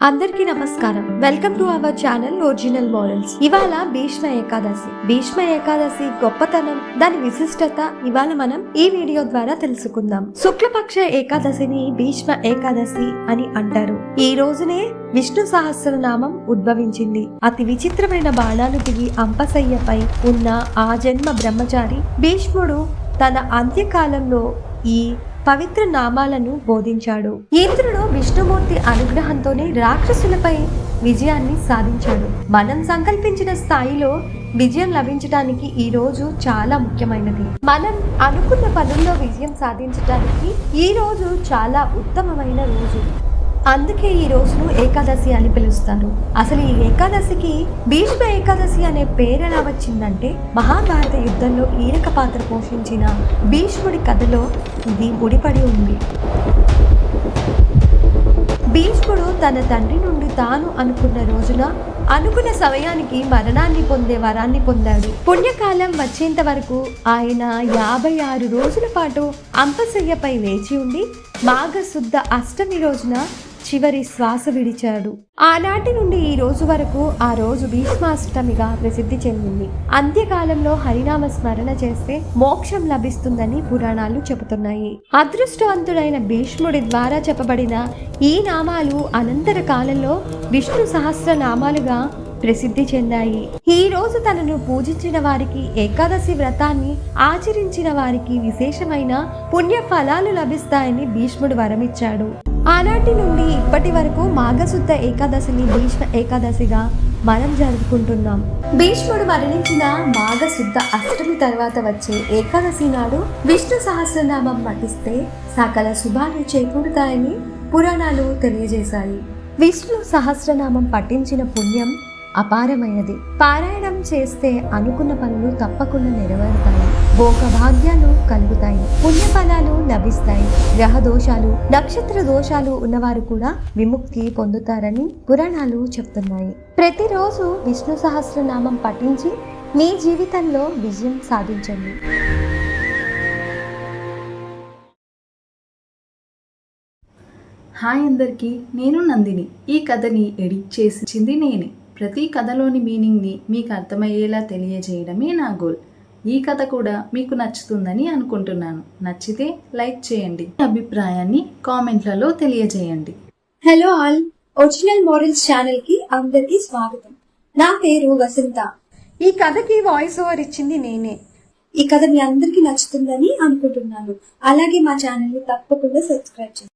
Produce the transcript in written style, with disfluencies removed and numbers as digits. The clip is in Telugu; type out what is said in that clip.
అందరికీ నమస్కారం. Welcome to our channel original morals. ఇవాళ భీష్మ ఏకాదశి. భీష్మ ఏకాదశి గొప్పతనం, దాని విశిష్టత ఇవాళ మనం ఈ వీడియో ద్వారా తెలుసుకుందాం. శుక్లపక్ష ఏకాదశిని భీష్మ ఏకాదశి అని అంటారు. ఈ రోజునే విష్ణు సహస్రనామం ఉద్భవించింది. అతి విచిత్రమైన బాణాలు దిగి అంపశయ్యపై ఉన్న ఆ జన్మ బ్రహ్మచారి భీష్ముడు తన అంత్యకాలంలో ఈ పవిత్ర నామాలను బోధించాడు. ఇంద్రుడు విష్ణుమూర్తి అనుగ్రహంతోనే రాక్షసులపై విజయాన్ని సాధించాడు. మనం సంకల్పించిన స్థాయిలో విజయం లభించడానికి ఈ రోజు చాలా ముఖ్యమైనది. మనం అనుకున్న పనుల్లో విజయం సాధించడానికి ఈ రోజు చాలా ఉత్తమమైన రోజు. అందుకే ఈ రోజును ఏకాదశి అని పిలుస్తారు. అసలు ఈ ఏకాదశికి భీష్మ ఏకాదశి అనే పేరు ఎలా వచ్చిందంటే, మహాభారత యుద్ధంలో కీలక పాత్ర పోషించిన భీష్ముడి కథలో ఇది ముడిపడి ఉంది. భీష్ముడు తన తండ్రి నుండి తాను అనుకున్న రోజున అనుకున్న సమయానికి మరణాన్ని పొందే వరాన్ని పొందాడు. పుణ్యకాలం వచ్చేంత వరకు ఆయన 56 రోజుల పాటు అంపశయ్యపై వేచి ఉండి మాఘశుద్ధ అష్టమి రోజున చివరి శ్వాస విడిచాడు. ఆనాటి నుండి ఈ రోజు వరకు ఆ రోజు భీష్మాష్టమిగా ప్రసిద్ధి చెందింది. అంత్యకాలంలో హరినామ స్మరణ చేస్తే మోక్షం లభిస్తుందని పురాణాలు చెబుతున్నాయి. అదృష్టవంతుడైన భీష్ముడి ద్వారా చెప్పబడిన ఈ నామాలు అనంతర కాలంలో విష్ణు సహస్ర నామాలుగా ప్రసిద్ధి చెందాయి. ఈ రోజు తనను పూజించిన వారికి, ఏకాదశి వ్రతాన్ని ఆచరించిన వారికి విశేషమైన పుణ్య ఫలాలు లభిస్తాయని భీష్ముడు వరమిచ్చాడు. ఆనాటి నుండి ఇప్పటి వరకు మాఘశుద్ధ ఏకాదశిని భీష్మ ఏకాదశిగా మనం జరుపుకుంటున్నాం. భీష్ముడు మరణించిన మాఘశుద్ధ అష్టమి తర్వాత వచ్చే ఏకాదశి నాడు విష్ణు సహస్రనామం పఠిస్తే సకల శుభాలు చేకూరుతాయని పురాణాలు తెలియజేశాయి. విష్ణు సహస్రనామం పఠించిన పుణ్యం అపారమైనది. పారాయణం చేస్తే అనుకున్న పనులు తప్పకుండా నెరవేరుతాయి. భోగభాగ్యాలు కలుగుతాయి. పుణ్యఫలాలు లభిస్తాయి. గ్రహ దోషాలు, నక్షత్ర దోషాలు ఉన్నవారు కూడా విముక్తి పొందుతారని పురాణాలు చెప్తున్నాయి. ప్రతిరోజు విష్ణు సహస్రనామం పఠించి మీ జీవితంలో విజయం సాధించండి. హాయ్ అందరికీ, నేను నందిని. ఈ కథని ఎడిట్ చేసింది నేనే. ప్రతి కథలోని మీనింగ్ని మీకు అర్థమయ్యేలా తెలియజేయడమే నా గోల్. ఈ కథ కూడా మీకు నచ్చుతుందని అనుకుంటున్నాను. నచ్చితే లైక్ చేయండి, అభిప్రాయాన్ని కామెంట్లలో తెలియజేయండి. Hello all, original morals channel కి అందరికీ స్వాగతం. నా పేరు వసంత. ఈ కథకి వాయిస్ ఓవర్ ఇచ్చింది నేనే. ఈ కథ మీ అందరికీ నచ్చుతుందని అనుకుంటున్నాను. అలాగే మా ఛానల్ ని తప్పకుండా సబ్స్క్రైబ్ చేయండి.